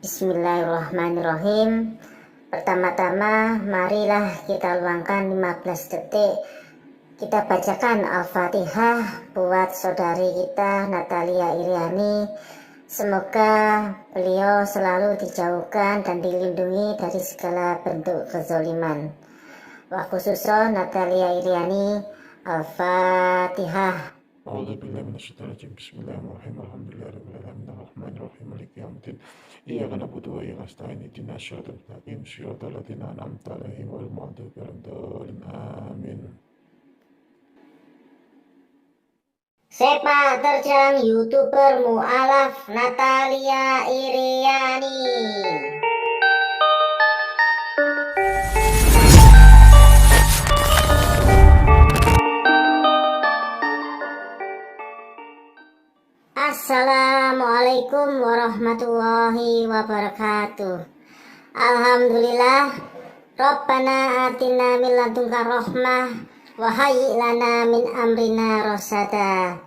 Bismillahirrahmanirrahim. Pertama-tama marilah kita luangkan 15 detik. Kita bacakan Al-Fatihah buat saudari kita Natalia Iriani. Semoga beliau selalu dijauhkan dan dilindungi dari segala bentuk kezaliman. Wa khususon Natalia Iriani. Al-Fatihah. A'udzubillahi minasyaitonirrajim. Bismillahirrahmanirrahim. Alhamdulillahirabbil alamin. Arrahmanirrahim. Maliki yaumiddin. Iyyaka na'budu wa iyyaka nasta'in. Ihdinas siratal mustaqim. Shiratal ladzina an'amta 'alaihim ghairil maghdubi 'alaihim waladdallin. Amin. Sepak terjang YouTuber mu'alaf Natalia Iriani. Assalamualaikum warahmatullahi wabarakatuh. Alhamdulillah. Rabbana atina min ladunka rahmah wa hayyi lana min amrina rasada.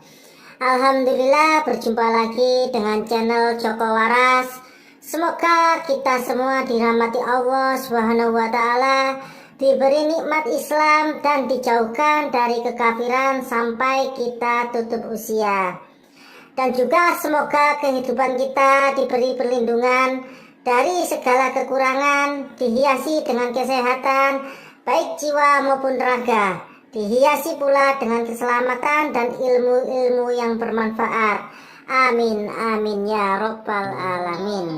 Alhamdulillah, berjumpa lagi dengan channel Joko Waras. Semoga kita semua dirahmati Allah Subhanahu wa taala, diberi nikmat Islam dan dijauhkan dari kekafiran sampai kita tutup usia. Dan juga semoga kehidupan kita diberi perlindungan dari segala kekurangan, dihiasi dengan kesehatan baik jiwa maupun raga, dihiasi pula dengan keselamatan dan ilmu-ilmu yang bermanfaat. Amin amin ya robbal alamin.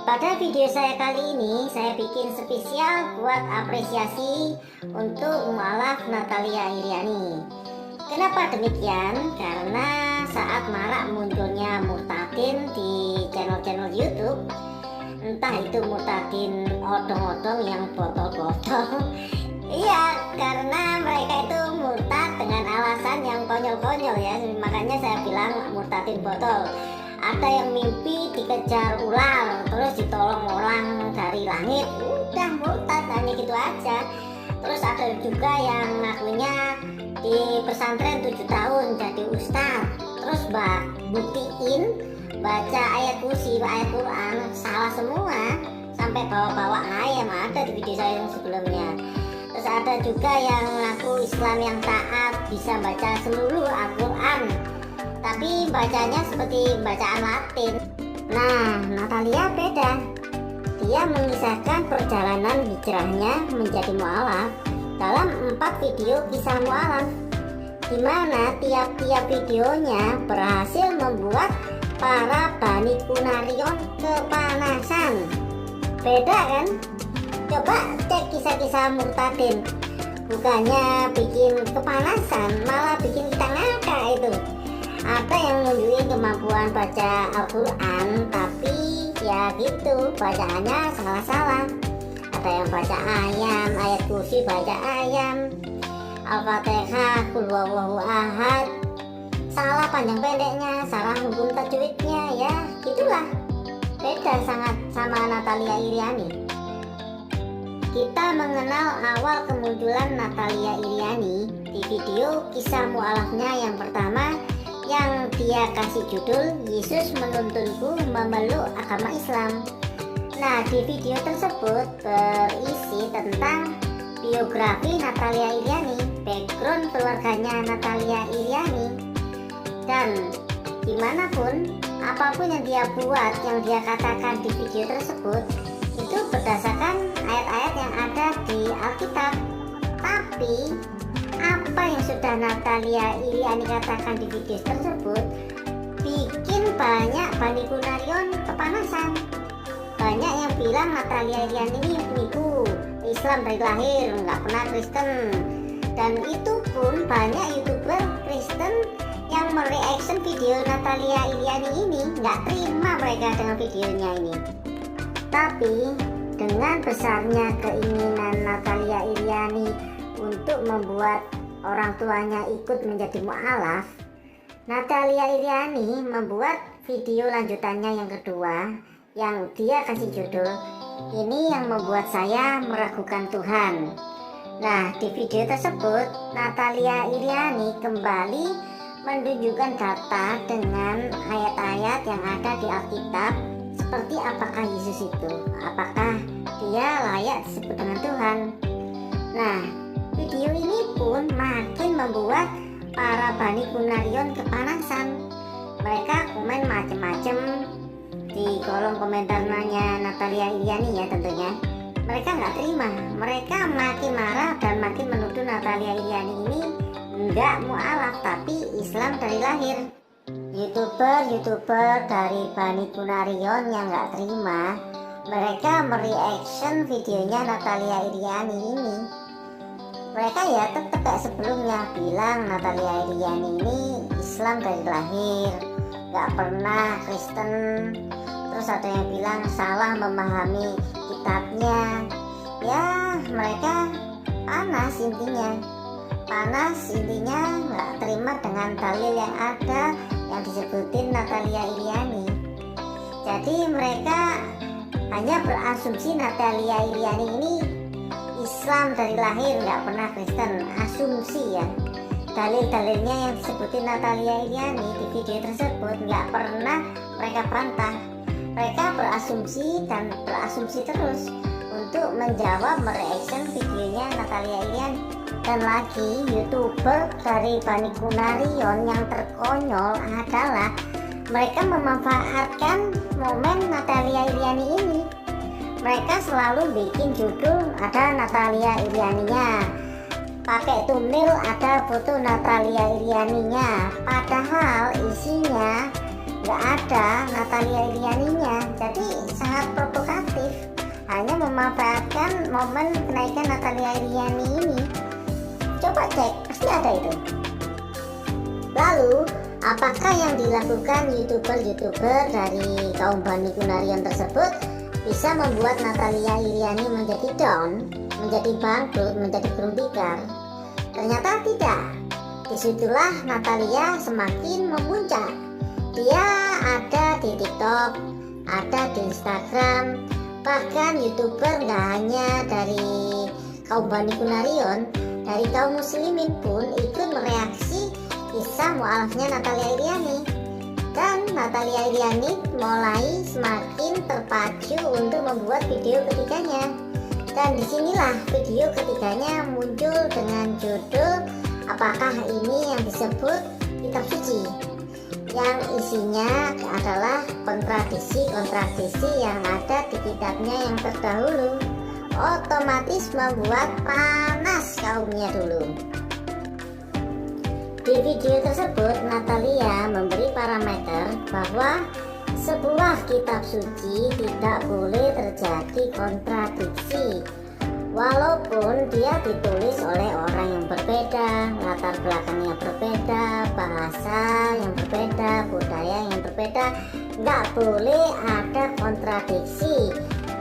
Pada video saya kali ini saya bikin spesial buat apresiasi untuk mu'alaf Natalia Iriani. Kenapa demikian? Karena saat marak munculnya murtadin di channel-channel YouTube, entah itu murtadin odong-odong yang botol-botol. Iya, karena mereka itu murtad dengan alasan yang konyol-konyol ya. Makanya saya bilang murtadin botol. Ada yang mimpi dikejar ular, terus ditolong orang dari langit. Udah murtad, hanya gitu aja. Terus ada juga yang ngakunya di pesantren 7 tahun jadi ustaz. Terus buktiin baca ayat kursi, ayat Quran salah semua, sampai bawa-bawa ayam, ada di video saya yang sebelumnya. Terus ada juga yang ngaku Islam yang taat, bisa baca seluruh Al-Quran, tapi bacanya seperti bacaan Latin. Nah, Natalia beda. Dia mengisahkan perjalanan hijrahnya menjadi mu'alaf dalam 4 video kisah mu'alaf, di mana tiap-tiap videonya berhasil membuat para Bani Kunarion kepanasan. Beda kan? Coba cek kisah-kisah murtadin, bukannya bikin kepanasan, malah bikin kita ngakak itu. Ada yang nunjukin kemampuan baca Al-Quran, tapi ya gitu, bacaannya salah-salah. Ada yang baca ayam, ayat kursi baca ayam, Al-Fatihah, Qul huwallahu ahad, salah panjang pendeknya, salah hukum tajwidnya, ya gitulah. Beda sangat sama Natalia Iriani. Kita mengenal awal kemunculan Natalia Iriani di video kisah mu'alafnya yang pertama, yang dia kasih judul Yesus Menuntunku Memeluk Agama Islam. Nah, di video tersebut berisi tentang biografi Natalia Iriani, background keluarganya Natalia Iriani, dan dimanapun, apapun yang dia buat, yang dia katakan di video tersebut, itu berdasarkan ayat-ayat yang ada di Alkitab. Tapi apa yang sudah Natalia Iriani katakan di video tersebut bikin banyak Bani Kunarion kepanasan. Banyak yang bilang Natalia Iriani ini penipu Islam dari lahir, nggak pernah Kristen. Dan itu pun banyak YouTuber Kristen yang mereaction video Natalia Iriani ini, nggak terima mereka dengan videonya ini. Tapi dengan besarnya keinginan Natalia Iriani untuk membuat orang tuanya ikut menjadi mu'alaf, Natalia Iriani membuat video lanjutannya yang kedua, yang dia kasih judul "Ini yang membuat saya meragukan Tuhan". Nah, di video tersebut Natalia Iriani kembali menunjukkan data dengan ayat-ayat yang ada di Alkitab seperti apakah Yesus itu? Apakah dia layak disebut dengan Tuhan? Nah, video ini pun makin membuat para Bani Kunarion kepanasan. Mereka komen macam-macam di kolom komentarnya Natalia Iriani ya tentunya. Mereka nggak terima, mereka makin marah dan makin menuduh Natalia Iriani ini nggak mualaf tapi Islam dari lahir. YouTuber dari Bani Kunarion yang nggak terima, mereka mereaction videonya Natalia Iriani ini. Mereka ya tetap kayak sebelumnya bilang Natalia Iriani ini Islam dari lahir, nggak pernah Kristen. Terus ada yang bilang salah memahami kitabnya. Ya mereka panas intinya, nggak terima dengan dalil yang ada yang disebutin Natalia Iriani. Jadi mereka hanya berasumsi Natalia Iriani ini Islam dari lahir, nggak pernah Kristen. Asumsi ya. Dalil-dalilnya yang disebutin Natalia Iriani di video tersebut nggak pernah mereka bantah. Mereka berasumsi dan berasumsi terus untuk menjawab mereaction videonya Natalia Iriani. Dan lagi YouTuber dari Bani Kunarion yang terkonyol adalah mereka memanfaatkan momen Natalia Iriani ini. Mereka selalu bikin judul ada Natalia Irianinya, pakai thumbnail ada foto Natalia Irianinya, padahal isinya nggak ada Natalia Irianinya. Jadi sangat provokatif, hanya memanfaatkan momen kenaikan Natalia Iriani ini. Coba cek, pasti ada itu. Lalu, apakah yang dilakukan YouTuber dari kaum Bani Kunarion tersebut bisa membuat Natalia Iriani menjadi down, menjadi bangkrut, menjadi gulung tikar? Ternyata tidak. Disitulah Natalia semakin memuncak. Dia ada di TikTok, ada di Instagram, bahkan YouTuber nggak hanya dari kaum Bani Kunarion, dari kaum muslimin pun ikut mereaksi kisah mualafnya Natalia Iriani. Dan Natalia Iriani mulai semakin terpacu untuk membuat video ketiganya. Dan disinilah video ketiganya muncul dengan judul apakah ini yang disebut kitab suci, yang isinya adalah kontradiksi yang ada di kitabnya yang terdahulu. Otomatis membuat panas kaumnya dulu. Di video tersebut Natalia memberi parameter bahwa sebuah kitab suci tidak boleh terjadi kontradiksi, walaupun dia ditulis oleh orang yang berbeda, latar belakangnya berbeda, bahasa yang berbeda, budaya yang berbeda. Nggak boleh ada kontradiksi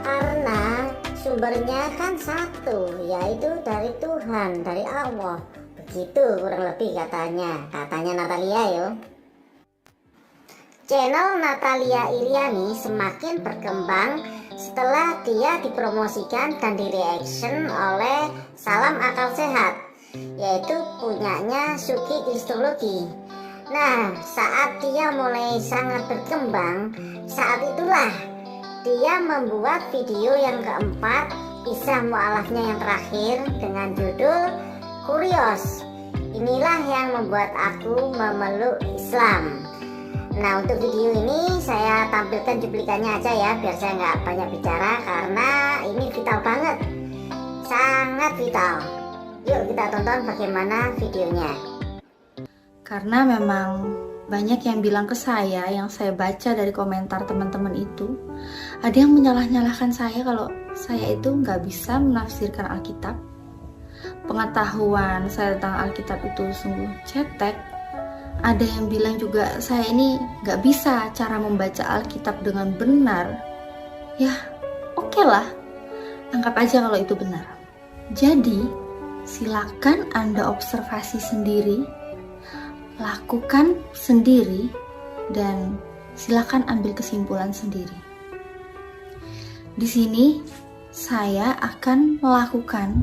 karena sumbernya kan satu, yaitu dari Tuhan, dari Allah. Begitu kurang lebih katanya Natalia yo. Channel Natalia Iriani semakin berkembang setelah dia dipromosikan dan direaction oleh Salam Akal Sehat, yaitu punyanya Sugi Kristologi. Nah, saat dia mulai sangat berkembang, saat itulah dia membuat video yang keempat, kisah mualafnya yang terakhir dengan judul Kurios. Inilah yang membuat aku memeluk Islam. Nah, untuk video ini saya tampilkan cuplikannya aja ya, biar saya nggak banyak bicara karena ini vital banget, sangat vital. Yuk kita tonton bagaimana videonya. Karena memang banyak yang bilang ke saya, yang saya baca dari komentar teman-teman itu, ada yang menyalah-nyalahkan saya kalau saya itu nggak bisa menafsirkan Alkitab. Pengetahuan saya tentang Alkitab itu sungguh cetek. Ada yang bilang juga saya ini nggak bisa cara membaca Alkitab dengan benar. Ya, oke lah, anggap aja kalau itu benar. Jadi, silakan Anda observasi sendiri, lakukan sendiri, dan silakan ambil kesimpulan sendiri. Di sini saya akan melakukan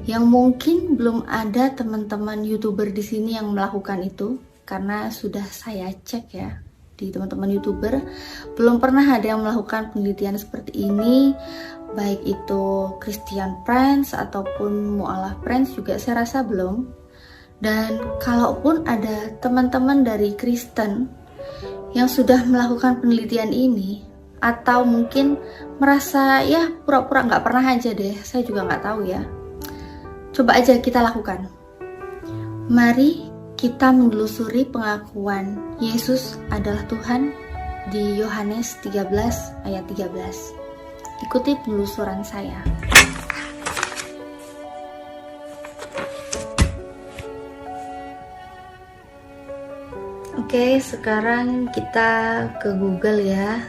yang mungkin belum ada teman-teman YouTuber di sini yang melakukan itu, karena sudah saya cek ya di seperti teman-teman YouTuber, belum pernah ada yang melakukan penelitian seperti ini, baik itu Christian Prince ataupun Mu'alaf Prince juga saya rasa belum. Dan kalaupun ada teman-teman dari Kristen yang sudah melakukan penelitian ini, atau mungkin merasa ya pura-pura nggak pernah aja deh, saya juga nggak tahu ya. Coba aja kita lakukan. Mari kita menelusuri pengakuan Yesus adalah Tuhan di Yohanes 13 ayat 13. Ikuti penelusuran saya. Oke, sekarang kita ke Google ya.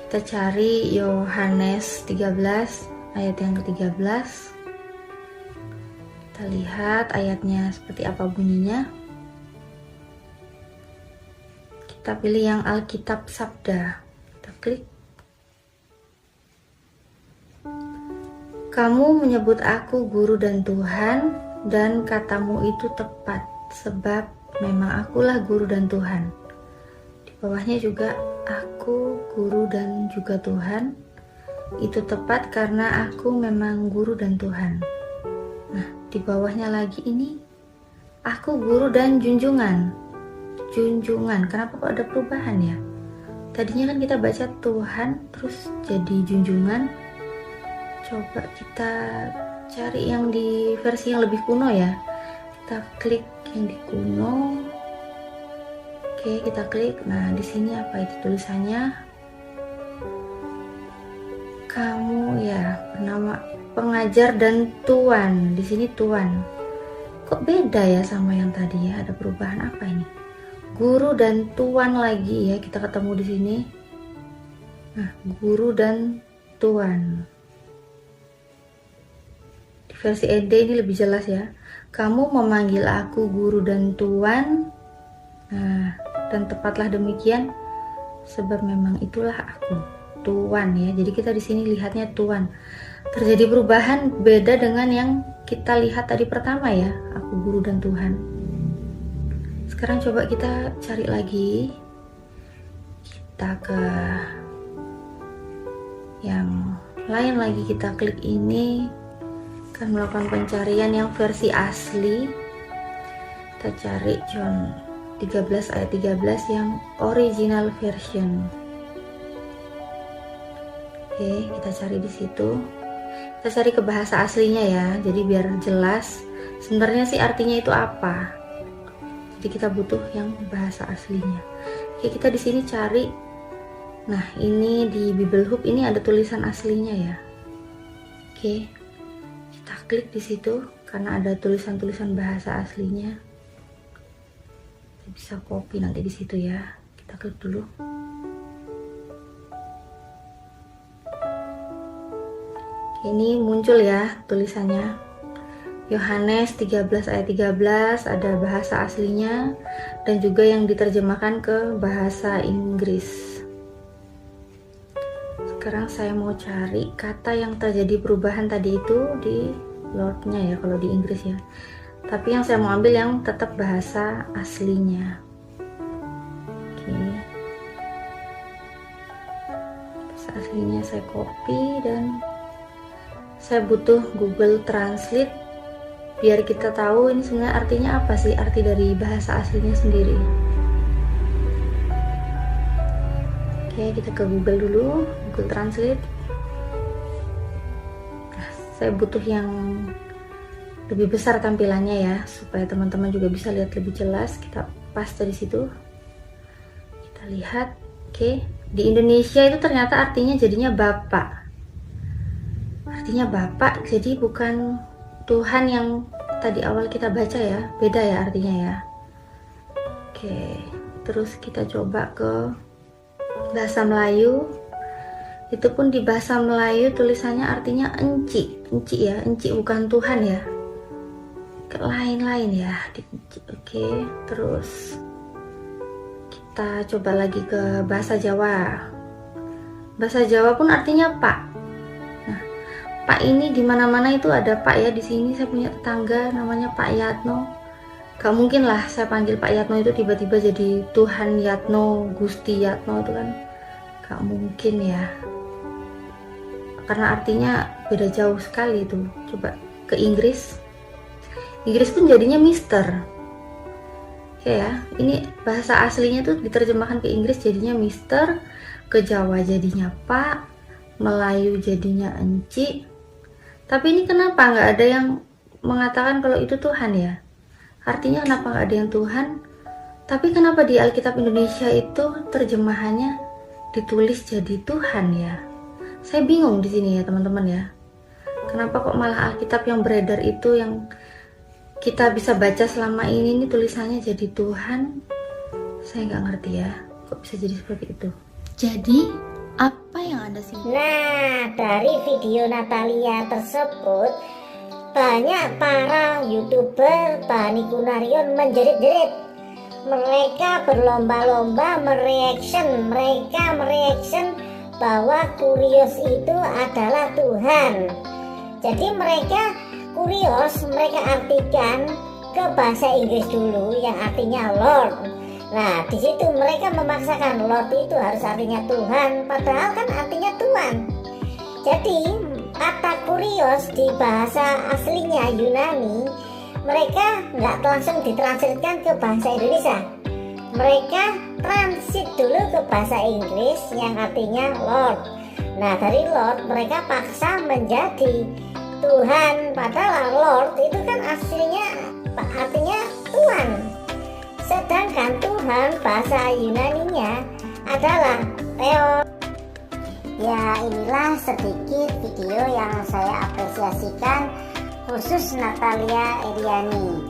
Kita cari Yohanes 13 ayat yang ke-13. Kita lihat ayatnya seperti apa bunyinya. Kita pilih yang Alkitab Sabda. Kita klik. Kamu menyebut aku guru dan Tuhan, dan katamu itu tepat, sebab memang akulah guru dan Tuhan. Di bawahnya juga aku guru dan juga Tuhan. Itu tepat karena aku memang guru dan Tuhan. Nah, di bawahnya lagi ini aku guru dan junjungan. Junjungan, kenapa kok ada perubahan ya? Tadinya kan kita baca Tuhan terus jadi junjungan. Coba kita cari yang di versi yang lebih kuno ya. Kita klik yang di kuno. Oke, kita klik. Nah, di sini apa itu tulisannya? Kamu ya bernama pengajar dan tuan. Di sini tuan. Kok beda ya sama yang tadi ya? Ada perubahan apa ini? Guru dan tuan lagi ya, kita ketemu di sini. Nah, guru dan tuan. Di versi ED ini lebih jelas ya. Kamu memanggil aku guru dan tuan. Nah, dan tepatlah demikian sebab memang itulah aku, tuan ya. Jadi kita di sini lihatnya tuan. Terjadi perubahan beda dengan yang kita lihat tadi pertama ya, aku guru dan Tuhan. Sekarang coba kita cari lagi. Kita ke yang lain lagi, kita klik ini. Akan melakukan pencarian yang versi asli. Kita cari John 13 ayat 13 yang original version. Oke, kita cari di situ. Kita cari ke bahasa aslinya ya, jadi biar jelas sebenarnya sih artinya itu apa. Jadi kita butuh yang bahasa aslinya. Oke, kita di sini cari. Nah, ini di Bible Hub ini ada tulisan aslinya ya. Oke, kita klik di situ karena ada tulisan-tulisan bahasa aslinya. Kita bisa copy nanti di situ ya. Kita klik dulu. Ini muncul ya tulisannya Yohanes 13 ayat 13, ada bahasa aslinya dan juga yang diterjemahkan ke bahasa Inggris. Sekarang saya mau cari kata yang terjadi perubahan tadi itu di Lordnya ya, kalau di Inggris ya. Tapi yang saya mau ambil yang tetap bahasa aslinya. Oke. Bahasa aslinya saya copy dan saya butuh Google Translate biar kita tahu ini sebenarnya artinya apa sih, arti dari bahasa aslinya sendiri. Oke, kita ke Google dulu, Google Translate. Nah, saya butuh yang lebih besar tampilannya ya, supaya teman-teman juga bisa lihat lebih jelas. Kita paste di situ. Kita lihat. Oke, di Indonesia itu ternyata artinya jadinya Bapak. Artinya Bapak, jadi bukan Tuhan yang tadi awal kita baca ya, beda ya artinya ya. Oke, terus kita coba ke bahasa Melayu. Itu pun di bahasa Melayu tulisannya artinya enci, enci ya, enci bukan Tuhan ya. Lain-lain ya, oke. Terus kita coba lagi ke bahasa Jawa. Bahasa Jawa pun artinya Pak. Pak ini di mana-mana itu ada Pak ya. Di sini saya punya tetangga namanya Pak Yatno. Gak mungkin lah saya panggil Pak Yatno itu tiba-tiba jadi Tuhan Yatno, Gusti Yatno, itu kan gak mungkin ya, karena artinya beda jauh sekali itu. Coba ke Inggris pun jadinya Mister ya. Ini bahasa aslinya tuh diterjemahkan ke Inggris jadinya Mister, ke Jawa jadinya Pak, Melayu jadinya Enci. Tapi ini kenapa nggak ada yang mengatakan kalau itu Tuhan ya? Artinya kenapa nggak ada yang Tuhan? Tapi kenapa di Alkitab Indonesia itu terjemahannya ditulis jadi Tuhan ya? Saya bingung di sini ya teman-teman ya. Kenapa kok malah Alkitab yang beredar itu, yang kita bisa baca selama ini tulisannya jadi Tuhan? Saya nggak ngerti ya, kok bisa jadi seperti itu. Jadi apa yang Anda simpulkan? Nah, dari video Natalia tersebut, banyak para YouTuber Bani Kunarion menjerit-jerit. Mereka berlomba-lomba mereaction bahwa Kurios itu adalah Tuhan. Jadi mereka Kurios, mereka artikan ke bahasa Inggris dulu yang artinya Lord. Nah, di situ mereka memaksakan Lord itu harus artinya Tuhan, padahal kan artinya Tuhan. Jadi kata Kurios di bahasa aslinya Yunani, mereka nggak langsung ditranslitkan ke bahasa Indonesia. Mereka transit dulu ke bahasa Inggris yang artinya Lord. Nah, dari Lord mereka paksa menjadi Tuhan, padahal Lord itu kan aslinya artinya Tuhan. Sedangkan Tuhan bahasa Yunaninya adalah Theos. Ya, inilah sedikit video yang saya apresiasikan khusus Natalia Iriani.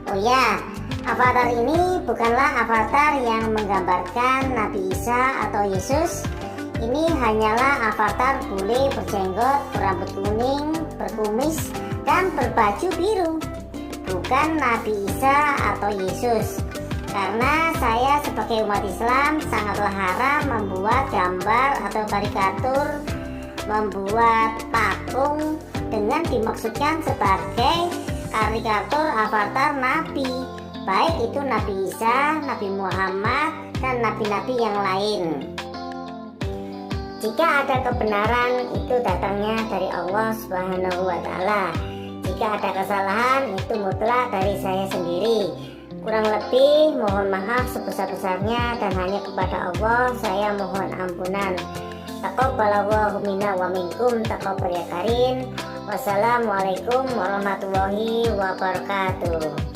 Oh ya, avatar ini bukanlah avatar yang menggambarkan Nabi Isa atau Yesus. Ini hanyalah avatar bule berjenggot, berambut kuning, berkumis, dan berbaju biru. Bukan Nabi Isa atau Yesus. Karena saya sebagai umat Islam sangatlah haram membuat gambar atau karikatur, membuat patung dengan dimaksudkan sebagai karikatur avatar Nabi, baik itu Nabi Isa, Nabi Muhammad, dan nabi-nabi yang lain. Jika ada kebenaran itu datangnya dari Allah Subhanahu wa Ta'ala. Jika ada kesalahan itu mutlak dari saya sendiri. Kurang lebih mohon maaf sebesar-besarnya, dan hanya kepada Allah saya mohon ampunan. Taqabbalallahu minna wa minkum taqabbal ya karim. Wassalamualaikum warahmatullahi wabarakatuh.